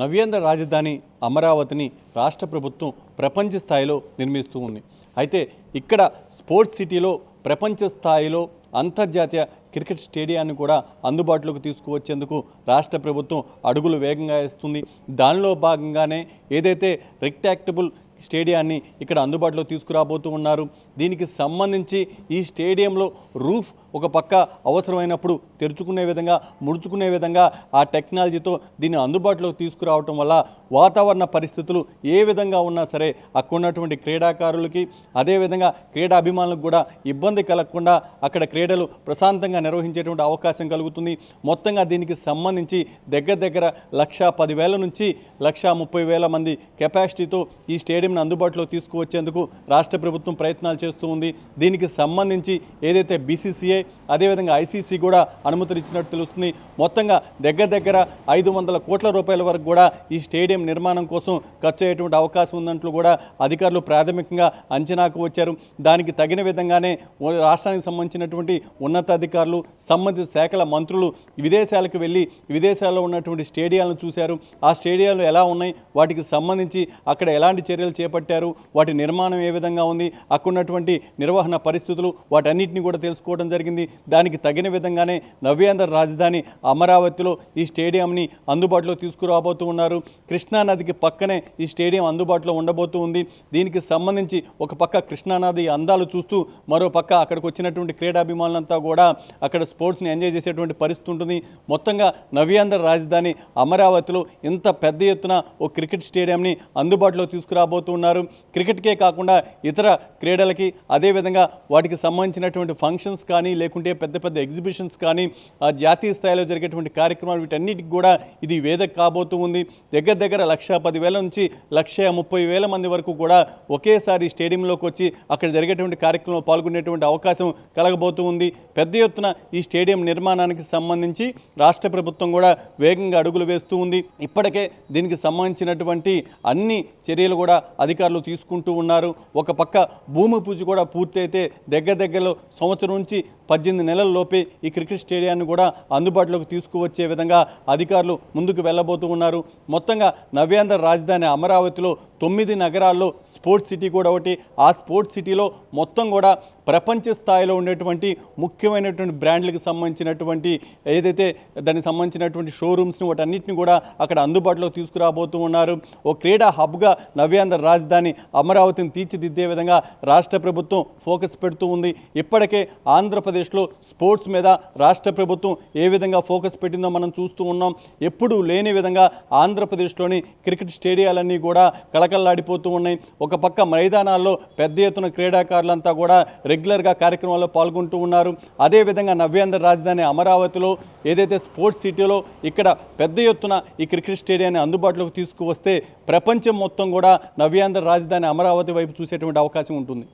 నవ్యాంధ్ర రాజధాని అమరావతిని రాష్ట్ర ప్రభుత్వం ప్రపంచ స్థాయిలో నిర్మిస్తూ ఉంది. అయితే ఇక్కడ స్పోర్ట్స్ సిటీలో ప్రపంచ స్థాయిలో అంతర్జాతీయ క్రికెట్ స్టేడియాన్ని కూడా అందుబాటులోకి తీసుకువచ్చేందుకు రాష్ట్ర ప్రభుత్వం అడుగులు వేగంగా వేస్తుంది. దానిలో భాగంగానే ఏదైతే రెక్టాక్టబుల్ స్టేడియాన్ని ఇక్కడ అందుబాటులో తీసుకురాబోతూ ఉన్నారు. దీనికి సంబంధించి ఈ స్టేడియంలో రూఫ్ ఒక పక్క అవసరమైనప్పుడు తెరుచుకునే విధంగా, ముడుచుకునే విధంగా ఆ టెక్నాలజీతో దీన్ని అందుబాటులోకి తీసుకురావటం వల్ల వాతావరణ పరిస్థితులు ఏ విధంగా ఉన్నా సరే అక్కడ ఉన్నటువంటి క్రీడాకారులకి, అదేవిధంగా క్రీడాభిమానులకు కూడా ఇబ్బంది కలగకుండా అక్కడ క్రీడలు ప్రశాంతంగా నిర్వహించేటువంటి అవకాశం కలుగుతుంది. మొత్తంగా దీనికి సంబంధించి దగ్గర 1,10,000 నుంచి 1,30,000 మంది కెపాసిటీతో ఈ స్టేడియంను అందుబాటులో తీసుకువచ్చేందుకు రాష్ట్ర ప్రభుత్వం ప్రయత్నాలు చేస్తూ ఉంది. దీనికి సంబంధించి ఏదైతే బీసీసీఐ అదేవిధంగా ఐసీసీ కూడా అనుమతులు ఇచ్చినట్టు తెలుస్తుంది. మొత్తంగా దగ్గర 500 కోట్ల రూపాయల వరకు కూడా ఈ స్టేడియం నిర్మాణం కోసం ఖర్చు అయ్యేటువంటి అవకాశం ఉందంటూ కూడా అధికారులు ప్రాథమికంగా అంచనాకు వచ్చారు. దానికి తగిన విధంగానే రాష్ట్రానికి సంబంధించినటువంటి ఉన్నతాధికారులు, సంబంధిత శాఖల మంత్రులు విదేశాలకు వెళ్ళి విదేశాల్లో ఉన్నటువంటి స్టేడియాలను చూశారు. ఆ స్టేడియాలు ఎలా ఉన్నాయి, వాటికి సంబంధించి అక్కడ ఎలాంటి చర్యలు చేపట్టారు, వాటి నిర్మాణం ఏ విధంగా ఉంది, అక్కడ ఉన్నటువంటి నిర్వహణ పరిస్థితులు వాటన్నిటిని కూడా తెలుసుకోవడం జరిగింది. దానికి తగిన విధంగానే నవ్యాంధ్ర రాజధాని అమరావతిలో ఈ స్టేడియంని అందుబాటులో తీసుకురాబోతూ ఉన్నారు. కృష్ణానదికి పక్కనే ఈ స్టేడియం అందుబాటులో ఉండబోతూ ఉంది. దీనికి సంబంధించి ఒక పక్క కృష్ణానది అందాలు చూస్తూ మరో పక్క అక్కడికి వచ్చినటువంటి క్రీడాభిమానులంతా కూడా అక్కడ స్పోర్ట్స్ని ఎంజాయ్ చేసేటువంటి పరిస్థితి ఉంటుంది. మొత్తంగా నవ్యాంధ్ర రాజధాని అమరావతిలో ఇంత పెద్ద ఎత్తున ఓ క్రికెట్ స్టేడియంని అందుబాటులో తీసుకురాబోతూ ఉన్నారు. క్రికెట్కే కాకుండా ఇతర క్రీడలకి, అదేవిధంగా వాటికి సంబంధించినటువంటి ఫంక్షన్స్ కానీ లేకుంటే పెద్ద ఎగ్జిబిషన్స్ కానీ, జాతీయ స్థాయిలో జరిగేటువంటి కార్యక్రమాలు వీటన్నిటికి కూడా ఇది వేదిక కాబోతూ ఉంది. దగ్గర 1,10,000 నుంచి 1,30,000 మంది వరకు కూడా ఒకేసారి స్టేడియంలోకి వచ్చి అక్కడ జరిగేటువంటి కార్యక్రమంలో పాల్గొనేటువంటి అవకాశం కలగబోతూ ఉంది. పెద్ద ఎత్తున ఈ స్టేడియం నిర్మాణానికి సంబంధించి రాష్ట్ర ప్రభుత్వం కూడా వేగంగా అడుగులు వేస్తూ ఉంది. ఇప్పటికే దీనికి సంబంధించినటువంటి అన్ని చర్యలు కూడా అధికారులు తీసుకుంటూ ఉన్నారు. ఒక పక్క భూమి పూజ కూడా పూర్తయితే దగ్గరలో సంవత్సరం నుంచి 18 నెలల లోపే ఈ క్రికెట్ స్టేడియాన్ని కూడా అందుబాటులోకి తీసుకువచ్చే విధంగా అధికారులు ముందుకు వెళ్ళబోతూ ఉన్నారు. మొత్తంగా నవ్యాంధ్ర రాజధాని అమరావతిలో 9 నగరాల్లో స్పోర్ట్స్ సిటీ కూడా ఒకటి. ఆ స్పోర్ట్స్ సిటీలో మొత్తం కూడా ప్రపంచ స్థాయిలో ఉండేటువంటి ముఖ్యమైనటువంటి బ్రాండ్లకు సంబంధించినటువంటి ఏదైతే దానికి సంబంధించినటువంటి షోరూమ్స్ని వాటన్నిటిని కూడా అక్కడ అందుబాటులో తీసుకురాబోతూ ఉన్నారు. ఓ క్రీడా హబ్గా నవ్యాంధ్ర రాజధాని అమరావతిని తీర్చిదిద్దే విధంగా రాష్ట్ర ప్రభుత్వం ఫోకస్ పెడుతూ ఉంది. ఇప్పటికే ఆంధ్రప్రదేశ్లో స్పోర్ట్స్ మీద రాష్ట్ర ప్రభుత్వం ఏ విధంగా ఫోకస్ పెట్టిందో మనం చూస్తూ ఉన్నాం. ఎప్పుడూ లేని విధంగా ఆంధ్రప్రదేశ్లోని క్రికెట్ స్టేడియాలన్నీ కూడా కళకళలాడిపోతూ ఉన్నాయి. ఒక పక్క మైదానాల్లో పెద్ద ఎత్తున క్రీడాకారులంతా కూడా రెగ్యులర్గా కార్యక్రమాల్లో పాల్గొంటూ ఉన్నారు. అదేవిధంగా నవ్యాంధ్ర రాజధాని అమరావతిలో ఏదైతే స్పోర్ట్స్ సిటీలో ఇక్కడ పెద్ద ఎత్తున ఈ క్రికెట్ స్టేడియాన్ని అందుబాటులోకి తీసుకువస్తే ప్రపంచం మొత్తం కూడా నవ్యాంధ్ర రాజధాని అమరావతి వైపు చూసేటువంటి అవకాశం ఉంటుంది.